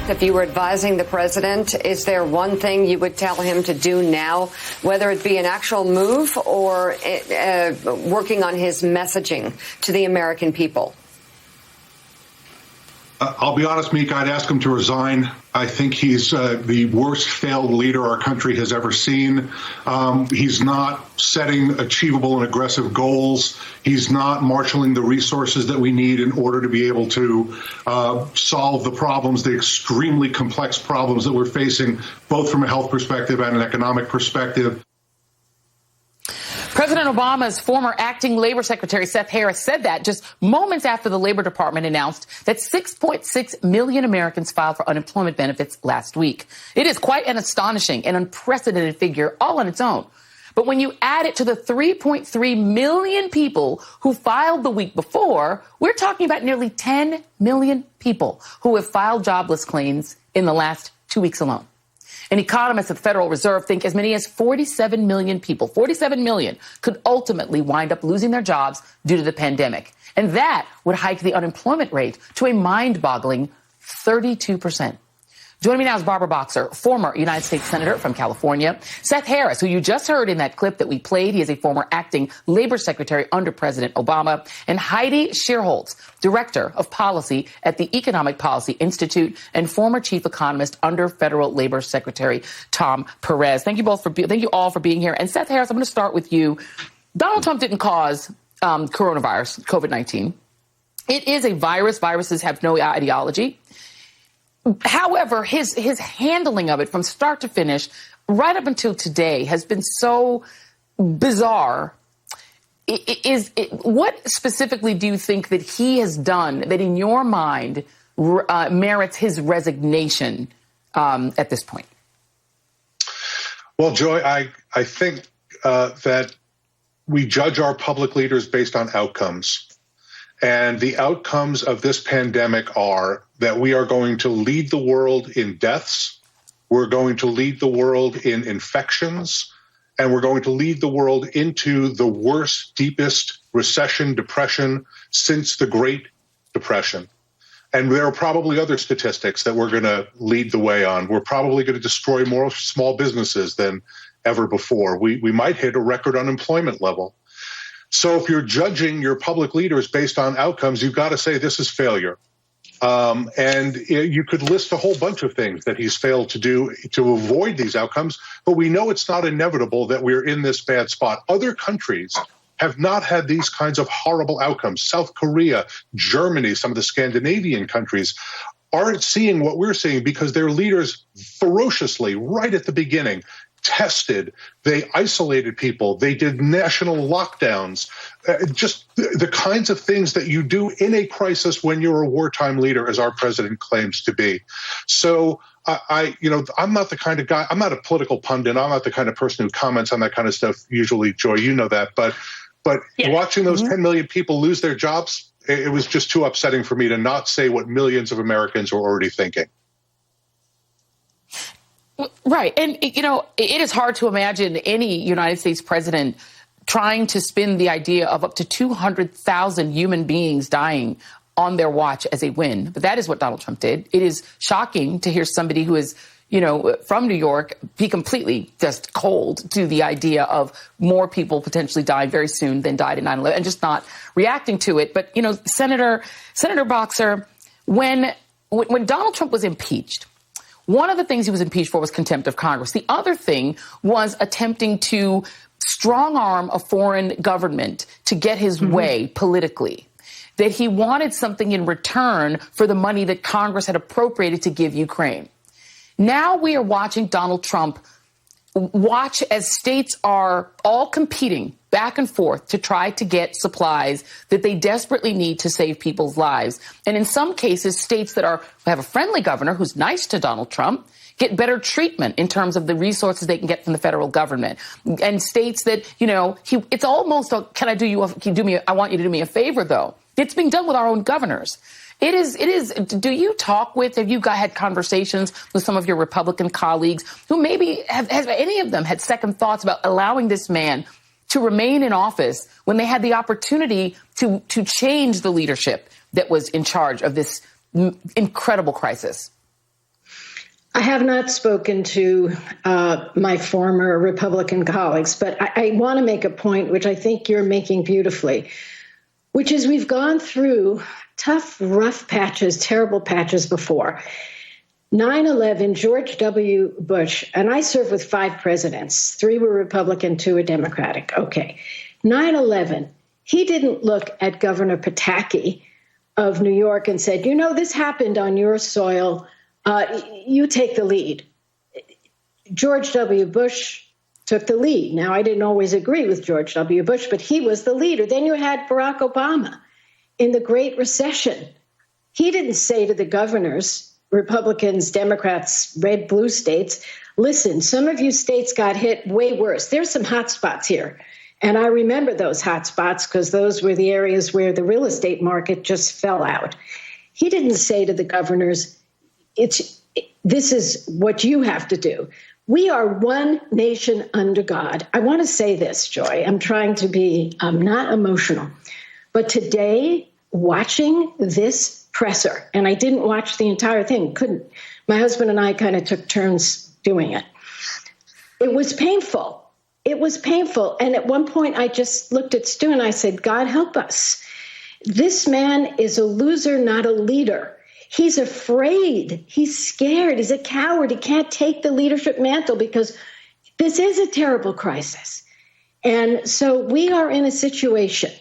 Seth, if you were advising the president, is there one thing you would tell him to do now, whether it be an actual move or working on his messaging to the American people? I'll be honest, Meek, I'd ask him to resign. I think he's the worst failed leader our country has ever seen. He's not setting achievable and aggressive goals. He's not marshaling the resources that we need in order to be able to solve the problems, the extremely complex problems that we're facing, both from a health perspective and an economic perspective. President Obama's former acting labor secretary, Seth Harris, said that just moments after the Labor Department announced that 6.6 million Americans filed for unemployment benefits last week. It is quite an astonishing and unprecedented figure all on its own. But when you add it to the 3.3 million people who filed the week before, we're talking about nearly 10 million people who have filed jobless claims in the last 2 weeks alone. And economists at the Federal Reserve think as many as 47 million people, 47 million, could ultimately wind up losing their jobs due to the pandemic. And that would hike the unemployment rate to a mind-boggling 32%. Joining me now is Barbara Boxer, former United States Senator from California. Seth Harris, who you just heard in that clip that we played. He is a former acting labor secretary under President Obama. And Heidi Shierholz, director of policy at the Economic Policy Institute and former chief economist under federal labor secretary Tom Perez. Thank you all for being here. And Seth Harris, I'm going to start with you. Donald Trump didn't cause coronavirus, COVID-19. It is a virus. Viruses have no ideology. However, his handling of it from start to finish, right up until today, has been so bizarre. What specifically do you think that he has done that, in your mind, merits his resignation at this point? Well, Joy, I think that we judge our public leaders based on outcomes. And the outcomes of this pandemic are that we are going to lead the world in deaths, we're going to lead the world in infections, and we're going to lead the world into the worst, deepest recession, depression since the Great Depression. And there are probably other statistics that we're going to lead the way on. We're probably going to destroy more small businesses than ever before. We might hit a record unemployment level. So if you're judging your public leaders based on outcomes, you've got to say this is failure. And you could list a whole bunch of things that he's failed to do to avoid these outcomes, but we know it's not inevitable that we're in this bad spot. Other countries have not had these kinds of horrible outcomes. South Korea, Germany, some of the Scandinavian countries aren't seeing what we're seeing because their leaders ferociously, right at the beginning, tested, they isolated people, they did national lockdowns, just the kinds of things that you do in a crisis when you're a wartime leader, as our president claims to be. So I'm not the kind of guy, I'm not a political pundit, I'm not the kind of person who comments on that kind of stuff usually, Joy, you know that, but yeah. Watching those 10 million people lose their jobs, it was just too upsetting for me to not say what millions of Americans are already thinking. Right. And, it is hard to imagine any United States president trying to spin the idea of up to 200,000 human beings dying on their watch as a win. But that is what Donald Trump did. It is shocking to hear somebody who is, from New York be completely just cold to the idea of more people potentially dying very soon than died in 9/11 and just not reacting to it. But, Senator Boxer, when Donald Trump was impeached, one of the things he was impeached for was contempt of Congress. The other thing was attempting to strong arm a foreign government to get his way politically, that he wanted something in return for the money that Congress had appropriated to give Ukraine. Now we are watching Donald Trump watch as states are all competing back and forth to try to get supplies that they desperately need to save people's lives. And in some cases, states that have a friendly governor who's nice to Donald Trump get better treatment in terms of the resources they can get from the federal government. And states that, it's almost I want you to do me a favor, though. It's being done with our own governors. It is. Do you have you had conversations with some of your Republican colleagues who maybe has any of them had second thoughts about allowing this man to remain in office when they had the opportunity to change the leadership that was in charge of this incredible crisis? I have not spoken to my former Republican colleagues, but I want to make a point, which I think you're making beautifully, which is we've gone through tough, rough patches, terrible patches before. 9/11, George W. Bush, and I served with 5 presidents. 3 were Republican, 2 were Democratic. Okay. 9/11, he didn't look at Governor Pataki of New York and said, you know, this happened on your soil. You take the lead. George W. Bush took the lead. Now, I didn't always agree with George W. Bush, but he was the leader. Then you had Barack Obama in the Great Recession. He didn't say to the governors, Republicans, Democrats, red, blue states, listen, some of you states got hit way worse. There's some hot spots here. And I remember those hot spots because those were the areas where the real estate market just fell out. He didn't say to the governors, this is what you have to do. We are one nation under God. I want to say this, Joy. I'm trying to be not emotional. But today, watching this presser, and I didn't watch the entire thing, couldn't. My husband and I kind of took turns doing it. It was painful. It was painful. And at one point, I just looked at Stu and I said, God, help us. This man is a loser, not a leader. He's afraid. He's scared. He's a coward. He can't take the leadership mantle because this is a terrible crisis. And so we are in a situation.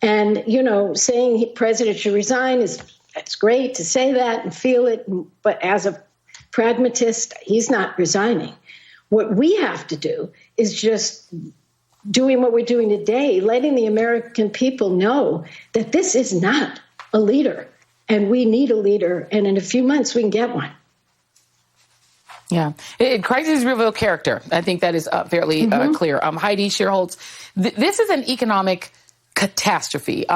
And, you know, saying president should resign it's great to say that and feel it. But as a pragmatist, he's not resigning. What we have to do is just doing what we're doing today, letting the American people know that this is not a leader. And we need a leader, and in a few months we can get one. Yeah, crises reveal character. I think that is fairly clear. Heidi Shierholz, this is an economic catastrophe.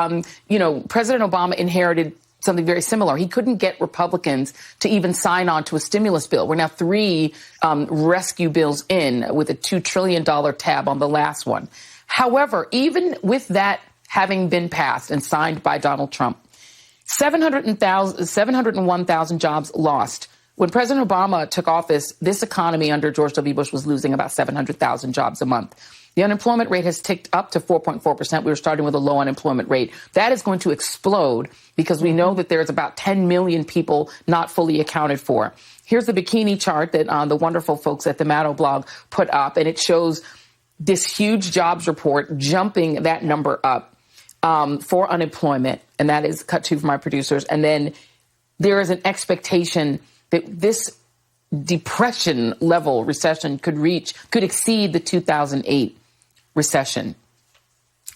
You know, President Obama inherited something very similar. He couldn't get Republicans to even sign on to a stimulus bill. We're now 3 rescue bills in with a $2 trillion tab on the last one. However, even with that having been passed and signed by Donald Trump, 701,000 jobs lost. When President Obama took office, this economy under George W. Bush was losing about 700,000 jobs a month. The unemployment rate has ticked up to 4.4%. We were starting with a low unemployment rate. That is going to explode because we know that there's about 10 million people not fully accounted for. Here's the bikini chart that the wonderful folks at the Maddow blog put up, and it shows this huge jobs report jumping that number up. For unemployment, and that is cut to from my producers. And then there is an expectation that this depression level recession could exceed the 2008 recession.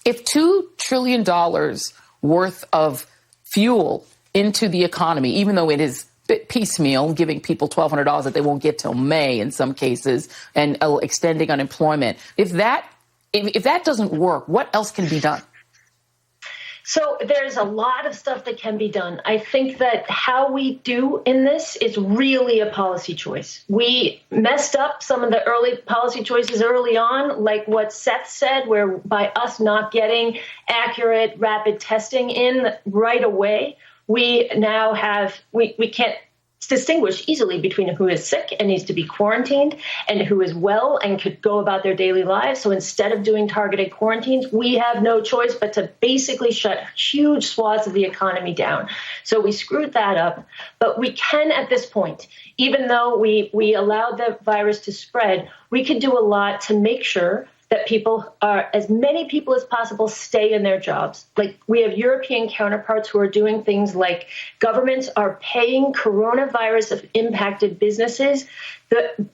If $2 trillion worth of fuel into the economy, even though it is piecemeal, giving people $1,200 that they won't get till May in some cases, and extending unemployment, if that doesn't work, what else can be done? So there's a lot of stuff that can be done. I think that how we do in this is really a policy choice. We messed up some of the early policy choices early on, like what Seth said, where by us not getting accurate, rapid testing in right away, we now we can't distinguish easily between who is sick and needs to be quarantined and who is well and could go about their daily lives. So instead of doing targeted quarantines, we have no choice but to basically shut huge swaths of the economy down. So we screwed that up. But we can, at this point, even though we allowed the virus to spread, we could do a lot to make sure that as many people as possible stay in their jobs. Like we have European counterparts who are doing things like governments are paying coronavirus impacted businesses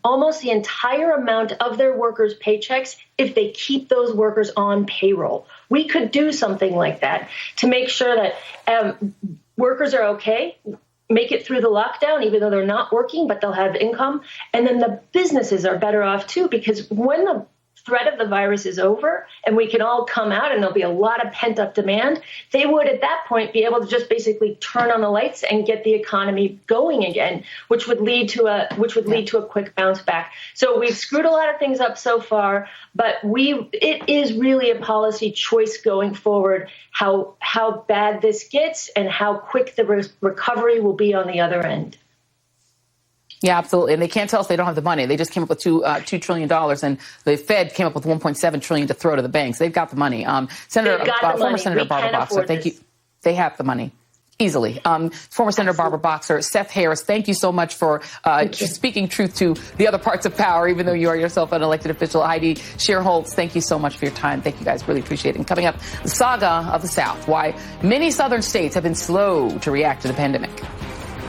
almost the entire amount of their workers' paychecks if they keep those workers on payroll. We could do something like that to make sure that workers are okay, make it through the lockdown, even though they're not working, but they'll have income. And then the businesses are better off, too, because when the threat of the virus is over and we can all come out and there'll be a lot of pent up demand, they would at that point be able to just basically turn on the lights and get the economy going again, which would lead to a quick bounce back. So we've screwed a lot of things up so far, but it is really a policy choice going forward how bad this gets and how quick the recovery will be on the other end. Yeah, absolutely. And they can't tell us they don't have the money. They just came up with $2 trillion, and the Fed came up with $1.7 trillion to throw to the banks. They've got the money. Former Senator Barbara Boxer, thank you. They have the money. Easily. Former Senator Barbara Boxer, Seth Harris, thank you so much for speaking truth to the other parts of power, even though you are yourself an elected official. Heidi Shierholz, thank you so much for your time. Thank you guys. Really appreciate it. And coming up, the saga of the South, why many southern states have been slow to react to the pandemic.